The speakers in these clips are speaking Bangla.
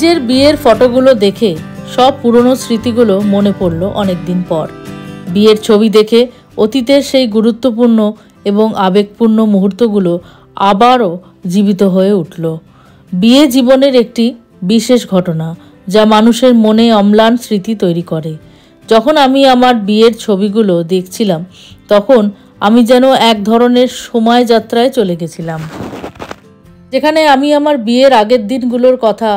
নিজের বিয়ের ফটোগুলো দেখে সব পুরনো স্মৃতিগুলো মনে পড়ল অনেক দিন পর। বিয়ের ছবি দেখে অতীতের সেই গুরুত্বপূর্ণ এবং আবেগপূর্ণ মুহূর্তগুলো আবারও জীবিত হয়ে উঠল। বিয়ে জীবনের একটি বিশেষ ঘটনা, যা মানুষের মনে অম্লান স্মৃতি তৈরি করে। যখন আমি আমার বিয়ের ছবিগুলো দেখছিলাম, তখন আমি যেন এক ধরনের সময় যাত্রায় চলে গেছিলাম, যেখানে আমি আমার বিয়ের আগের দিনগুলোর কথা,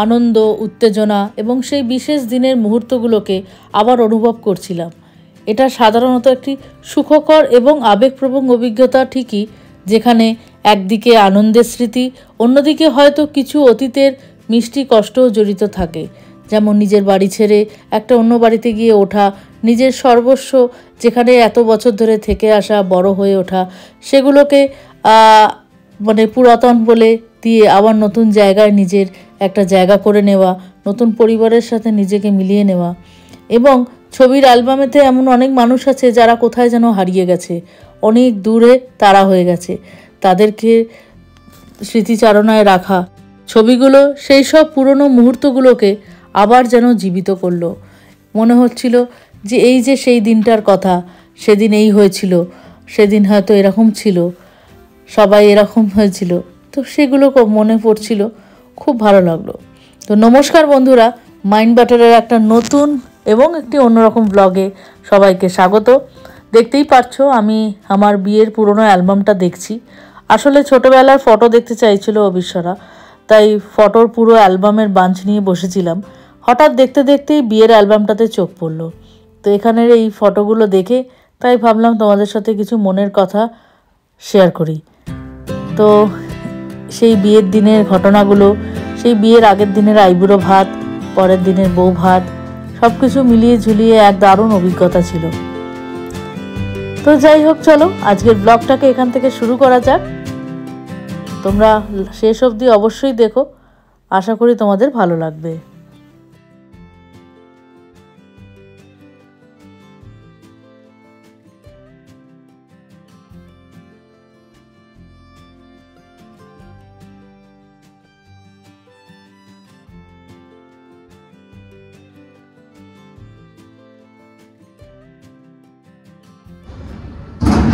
আনন্দ, উত্তেজনা এবং সেই বিশেষ দিনের মুহূর্তগুলোকে আবার অনুভব করছিলাম। এটা সাধারণত একটি সুখকর এবং আবেগপ্রবণ অভিজ্ঞতা ঠিকই, যেখানে একদিকে আনন্দের স্মৃতি, অন্যদিকে হয়তো কিছু অতীতের মিষ্টি কষ্টও জড়িত থাকে, যেমন নিজের বাড়ি ছেড়ে একটা অন্য বাড়িতে গিয়ে ওঠা, নিজের সর্বস্ব যেখানে এত বছর ধরে থেকে আসা, বড় হয়ে ওঠা, সেগুলোকে পুরাতন বলে দিয়ে আবার নতুন জায়গায় নিজের একটা জায়গা করে নেওয়া, নতুন পরিবারের সাথে নিজেকে মিলিয়ে নেওয়া। এবং ছবির অ্যালবামেতে এমন অনেক মানুষ আছে যারা কোথায় যেন হারিয়ে গেছে, অনেক দূরে তারা হয়ে গেছে। তাদেরকে স্মৃতিচারণায় রাখা ছবিগুলো সেই সব পুরনো মুহূর্তগুলোকে আবার যেন জীবিত করলো। মনে হচ্ছিল যে এই যে সেই দিনটার কথা, সেদিন এই হয়েছিল, সেদিন হয়তো এরকম ছিল, সবাই এরকম হয়েছিল, তো সেগুলো মনে পড়ছিল। খুব ভালো লাগলো। তো নমস্কার বন্ধুরা, মাইন্ড বাটারের একটা নতুন এবং একটি অন্যরকম ব্লগে সবাইকে স্বাগত। দেখতেই পাচ্ছো আমি আমার বিয়ের পুরনো অ্যালবামটা দেখছি। আসলে ছোটোবেলার ফটো দেখতে চাইছিল অবিশ্বরা, তাই ফটোর পুরো অ্যালবামের বাঞ্চ নিয়ে বসেছিলাম। হঠাৎ দেখতে দেখতেই বিয়ের অ্যালবামটাতে চোখ পড়লো। তো এখানের এই ফটোগুলো দেখে তাই ভাবলাম তোমাদের সাথে কিছু মনের কথা শেয়ার করি। তো সেই বিয়ের দিনের ঘটনাগুলো, সেই বিয়ের আগের দিনের আইবুড়ো ভাত, পরের দিনের বউ ভাত, সব কিছু মিলিয়ে ঝুলিয়ে এক দারুণ অভিজ্ঞতা ছিল। তো যাই হোক, চলো আজকের ব্লগটাকে এখান থেকে শুরু করা যাক। তোমরা শেষ অবধি অবশ্যই দেখো, আশা করি তোমাদের ভালো লাগবে।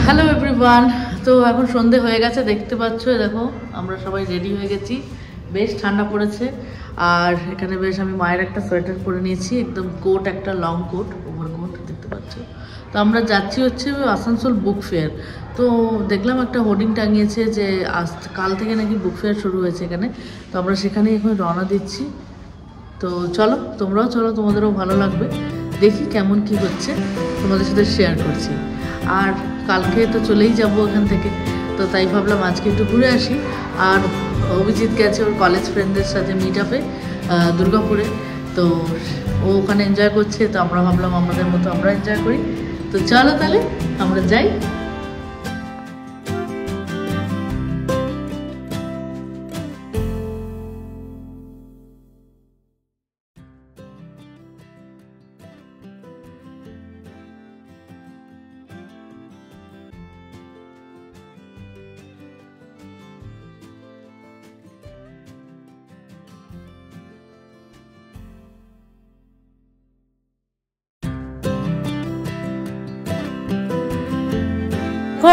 হ্যালো এভরিওয়ান, তো এখন সন্ধে হয়ে গেছে, দেখতে পাচ্ছ। দেখো আমরা সবাই রেডি হয়ে গেছি, বেশ ঠান্ডা পড়েছে। আর এখানে বেশ আমি মায়ের একটা সোয়েটার পরে নিয়েছি, একদম কোট, একটা লং কোট, ওভার কোট, দেখতে পাচ্ছ। তো আমরা যাচ্ছি হচ্ছে আসানসোল বুক ফেয়ার। তো দেখলাম একটা হোর্ডিং টাঙিয়েছে যে আজ কাল থেকে নাকি বুক ফেয়ার শুরু হয়েছে এখানে। তো আমরা সেখানে এখন রওনা দিচ্ছি। তো চলো, তোমরাও চলো, তোমাদেরও ভালো লাগবে। দেখি কেমন কি হচ্ছে, তোমাদের সাথে শেয়ার করছি। আর কালকে তো চলেই যাবো এখান থেকে, তো তাই ভাবলাম আজকে একটু ঘুরে আসি। আর অভিজিৎ গেছে ওর কলেজ ফ্রেন্ডদের সাথে মিট আপে দুর্গাপুরে, তো ও ওখানে এনজয় করছে, তো আমরা ভাবলাম আমাদের মতো আমরা এনজয় করি। তো চলো তাহলে আমরা যাই।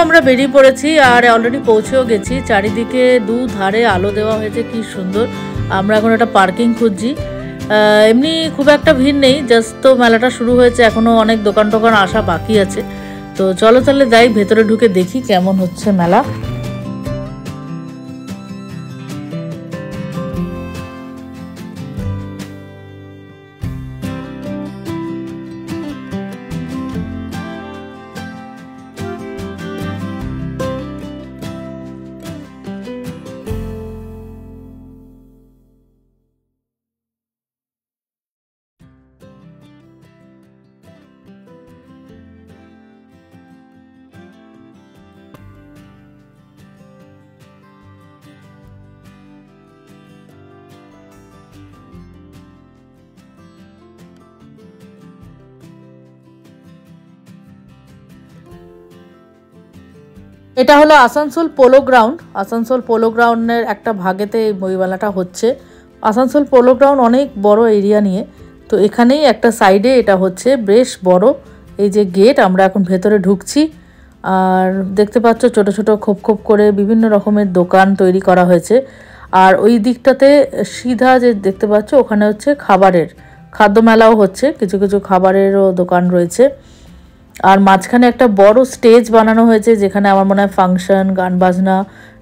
আমরা বেরিয়ে পড়েছি আর অলরেডি পৌঁছেও গেছি। চারিদিকে দু ধারে আলো দেওয়া হয়েছে, কি সুন্দর। আমরা এখন একটা পার্কিং খুঁজছি। এমনি খুব একটা ভিড় নেই, জাস্ট তো মেলাটা শুরু হয়েছে, এখনও অনেক দোকান টোকান আসা বাকি আছে। তো চলো তাহলে যাই, ভেতরে ঢুকে দেখি কেমন হচ্ছে মেলা। এটা হলো Asansol polo ground. Asansol polo গ্রাউন্ডের একটা ভাগেতে এই বইমেলাটা হচ্ছে। আসানসোল পোলো গ্রাউন্ড অনেক বড় এরিয়া নিয়ে, তো এখানেই একটা সাইডে এটা হচ্ছে বেশ বড় এই যে গেট। আমরা এখন ভেতরে ঢুকছি, আর দেখতে পাচ্ছ ছোট ছোট খোপ খোপ করে বিভিন্ন রকমের দোকান তৈরি করা হয়েছে। আর ওই দিকটাতে সিধা যে দেখতে পাচ্ছ ওখানে হচ্ছে খাদ্য মেলাও হচ্ছে, কিছু কিছু খাবারেরও দোকান রয়েছে। আর মাঝখানে একটা বড় স্টেজ বানানো হয়েছে, যেখানে আমার মনে হয় ফাংশন, গান বাজনা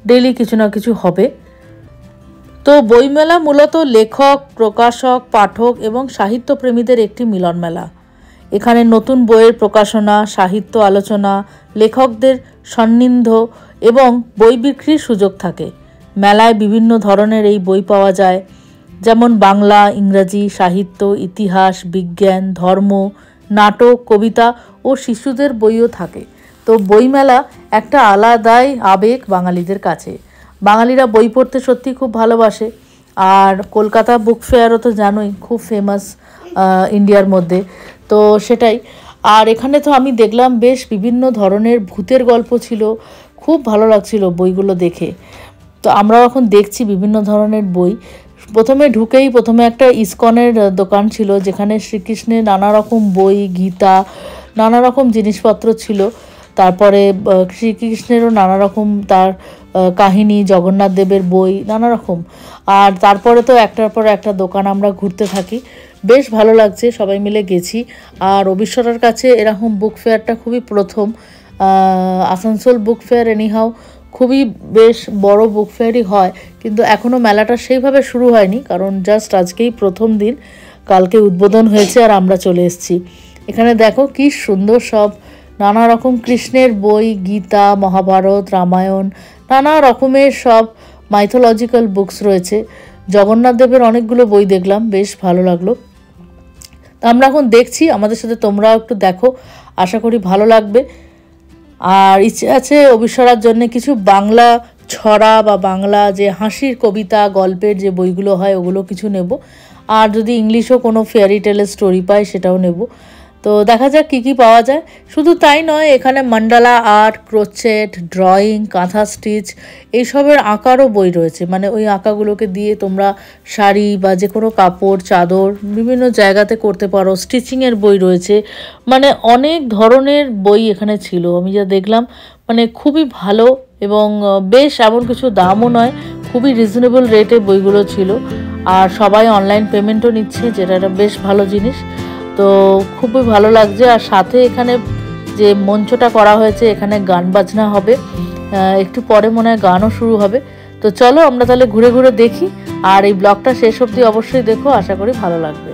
ডেইলি কিছু না কিছু হবে। তো বইমেলা মূলত লেখক, প্রকাশক, পাঠক এবং সাহিত্যপ্রেমীদের একটি মিলন মেলা। এখানে নতুন বইয়ের প্রকাশনা, সাহিত্য আলোচনা, লেখকদের সান্নিধ্য এবং বই বিক্রির সুযোগ থাকে। মেলায় বিভিন্ন ধরনের এই বই পাওয়া যায়, যেমন বাংলা, ইংরাজি, সাহিত্য, ইতিহাস, বিজ্ঞান, ধর্ম, নাটক, কবিতা ও শিশুদের বইও থাকে। তো বইমেলা একটা আলাদাই আবেগ বাঙালিদের কাছে। বাঙালিরা বই পড়তে সত্যি খুব ভালোবাসে। আর কলকাতা বুক ফেয়ারও তো জানোই খুব ফেমাস ইন্ডিয়ার মধ্যে, তো সেটাই। আর এখানে তো আমি দেখলাম বেশ বিভিন্ন ধরনের ভূতের গল্প ছিল, খুব ভালো লাগছিল বইগুলো দেখে। তো আমরাও এখন দেখছি বিভিন্ন ধরনের বই। প্রথমে একটা ইসকনের দোকান ছিল, যেখানে শ্রীকৃষ্ণের নানা রকম বই, গীতা, নানা রকম জিনিসপত্র ছিল। তারপরে শ্রীকৃষ্ণেরও নানা রকম তার কাহিনী, জগন্নাথ দেবের বই, নানা রকম। আর তারপরে তো একটার পর একটা দোকান আমরা ঘুরতে থাকি, বেশ ভালো লাগছে, সবাই মিলে গেছি। আর রবিশ্বরের কাছে এরকম বুক ফেয়ারটা খুবই প্রথম। আসানসোল বুক ফেয়ার এনিহাও খুবই বেশ বড় বুক ফেয়ারই হয়, কিন্তু এখনও মেলাটা সেইভাবে শুরু হয়নি, কারণ জাস্ট আজকেই প্রথম দিন, কালকে উদ্বোধন হয়েছে আর আমরা চলে এসেছি। এখানে দেখো কি সুন্দর সব নানা রকম কৃষ্ণের বই, গীতা, মহাভারত, রামায়ণ, নানা রকমের সব মাইথোলজিক্যাল বুকস রয়েছে। জগন্নাথ দেবের অনেকগুলো বই দেখলাম, বেশ ভালো লাগলো। আমরা এখন দেখছি, আমাদের সাথে তোমরাও একটু দেখো, আশা করি ভালো লাগবে। আর ইচ্ছে আছে অবিশ্বরার জন্য কিছু বাংলা ছড়া বা বাংলা যে হাসির কবিতা, গল্পের যে বইগুলো হয় ওগুলো কিছু নেব। আর যদি ইংলিশও কোনো ফেয়ারি টেলের স্টোরি পাই সেটাও নেব। তো দেখা যাক কী কী পাওয়া যায়। শুধু তাই নয়, এখানে মান্ডালা আর্ট, ক্রোচেট, ড্রয়িং, কাঁথা স্টিচ এইসবের আঁকারও বই রয়েছে। মানে ওই আঁকাগুলোকে দিয়ে তোমরা শাড়ি বা যে কোনো কাপড়, চাদর বিভিন্ন জায়গাতে করতে পারো। স্টিচিংয়ের বই রয়েছে, মানে অনেক ধরনের বই এখানে ছিল আমি যা দেখলাম। মানে খুবই ভালো, এবং বেশ এমন কিছু দামও নয়, খুবই রিজনেবল রেটে বইগুলো ছিল। আর সবাই অনলাইন পেমেন্টও নিচ্ছে, যেটা একটা বেশ ভালো জিনিস। তো খুবই ভালো লাগছে। আর সাথে এখানে যে মঞ্চটা করা হয়েছে, এখানে গান বাজনা হবে, একটু পরে মনে হয় গানও শুরু হবে। তো চলো আমরা তাহলে ঘুরে ঘুরে দেখি, আর এই ব্লগটা শেষ অবধি অবশ্যই দেখো, আশা করি ভালো লাগবে।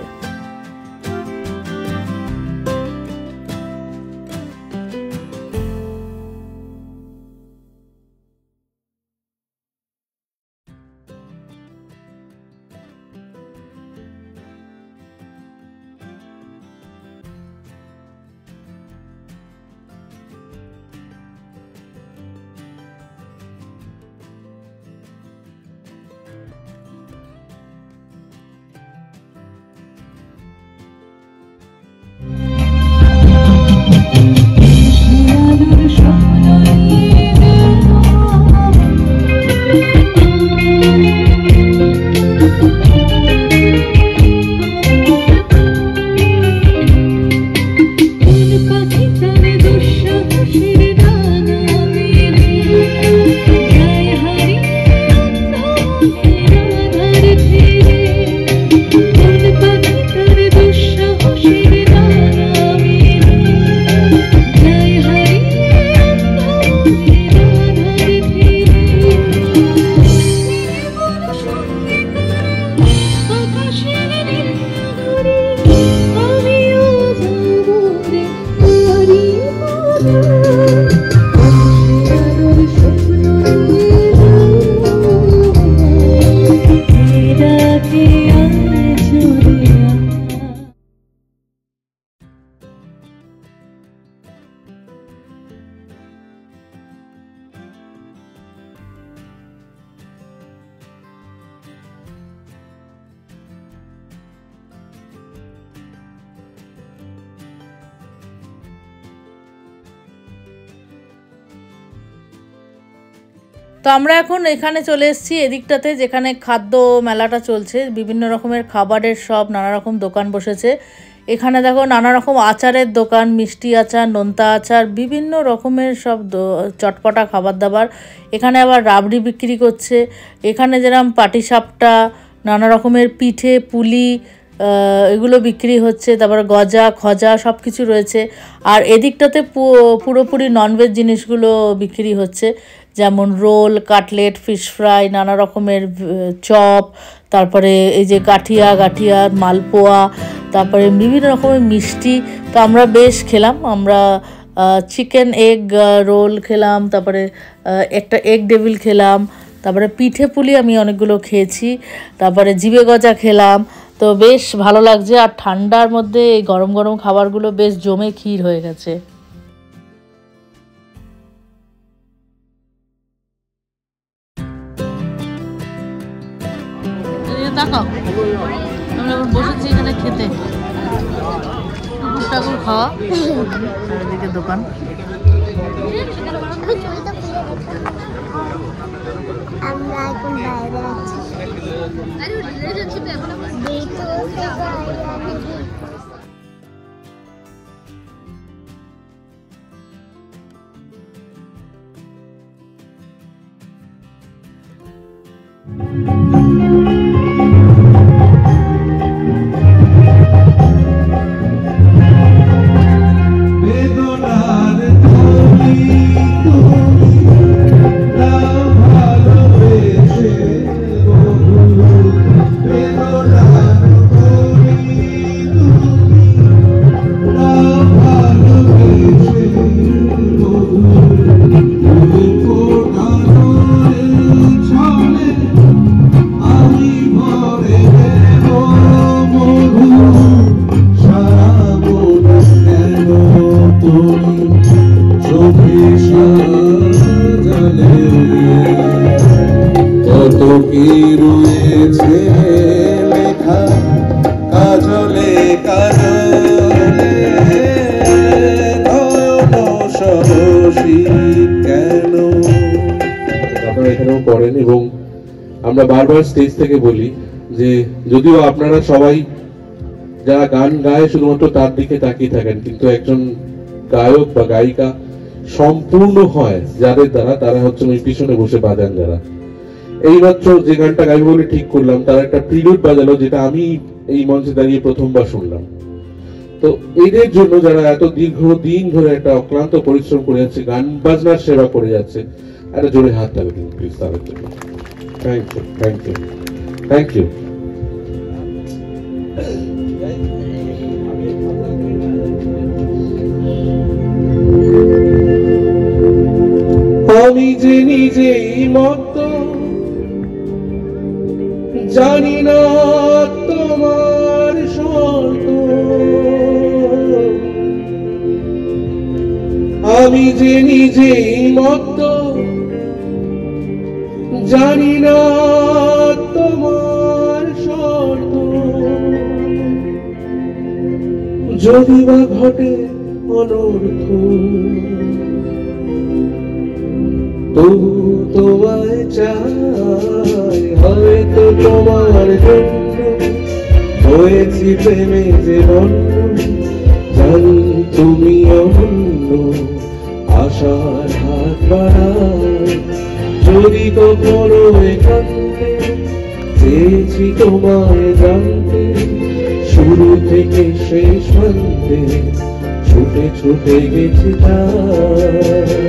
তো আমরা এখন এখানে চলে এসেছি এদিকটাতে, যেখানে খাদ্য মেলাটা চলছে। বিভিন্ন রকমের খাবারের সব নানা রকম দোকান বসেছে। এখানে দেখো নানা রকম আচারের দোকান, মিষ্টি আচার, নোনতা আচার, বিভিন্ন রকমের সব চটপটা খাবার দাবার। এখানে আবার রাবড়ি বিক্রি করছে। এখানে যেরকম পাটিসাপটা, নানা রকমের পিঠে, পুলি, এগুলো বিক্রি হচ্ছে। তারপরে গজা, খজা সব কিছু রয়েছে। আর এদিকটাতে পুরোপুরি ননভেজ জিনিসগুলো বিক্রি হচ্ছে, যেমন রোল, কাটলেট, ফিশ ফ্রাই, নানা রকমের চপ, তারপরে এই যে গাঠিয়া, মালপোয়া, তারপরে বিভিন্ন রকমের মিষ্টি। তো আমরা বেশ খেলাম। আমরা চিকেন এগ রোল খেলাম, তারপরে একটা এগ ডেভিল খেলাম, তারপরে পিঠে পুলি আমি অনেকগুলো খেয়েছি, তারপরে জিবে গজা খেলাম। তো বেশ ভালো লাগছে। আর ঠান্ডার মধ্যে এই গরম গরম খাবারগুলো বেশ জমে ক্ষীর হয়ে গেছে। দেখো আমরা বসেছি এখানে খেতে, ঠাকুর খাওয়া, চারিদিকে দোকান। আমরা এখন বাইরে আছি। করেন এবং আমরা বারবার স্টেজ থেকে বলি যে যদিও আপনারা সবাই যারা গান গায় শুধুমাত্র তার দিকে তাকিয়ে থাকেন, কিন্তু একজন গায়ক বা গায়িকা সম্পূর্ণ হয় যাদের দ্বারা, তারা হচ্ছে ওই পিছনে বসে বাজান যারা। এইমাত্র যে গানটা গাইব বলে ঠিক করলাম তার একটা প্রিলুড বাজালো, যেটা আমি এই মঞ্চে দাঁড়িয়ে প্রথমবার শুনলাম। তো এদের জন্য যারা এত দীর্ঘদিন ধরে একটা অক্লান্ত পরিশ্রম করে যাচ্ছে, গান বাজনার সেবা করে যাচ্ছে, একটা জোরে হাত তালে দিন প্লিজ তাদের জন্য। Thank you, thank you, thank you. আমি যে নিজেই মত জানি না তোমার শর্ত, আমি যে নিজেই মত জানি না তোমার শর্ত, যদি বা ঘটে অনর্থ তবু তোমায় চাই, হয়তো তোমার জন্য হয়েছি প্রেমে যে বন্য, জানি তুমি অন্য আশার হাত বাড়াই, যদি কখনো একান্তে চেয়েছি তোমায় জানতে, শুরু থেকে শেষ প্রান্তে ছুটে ছুটে গেছি তাই।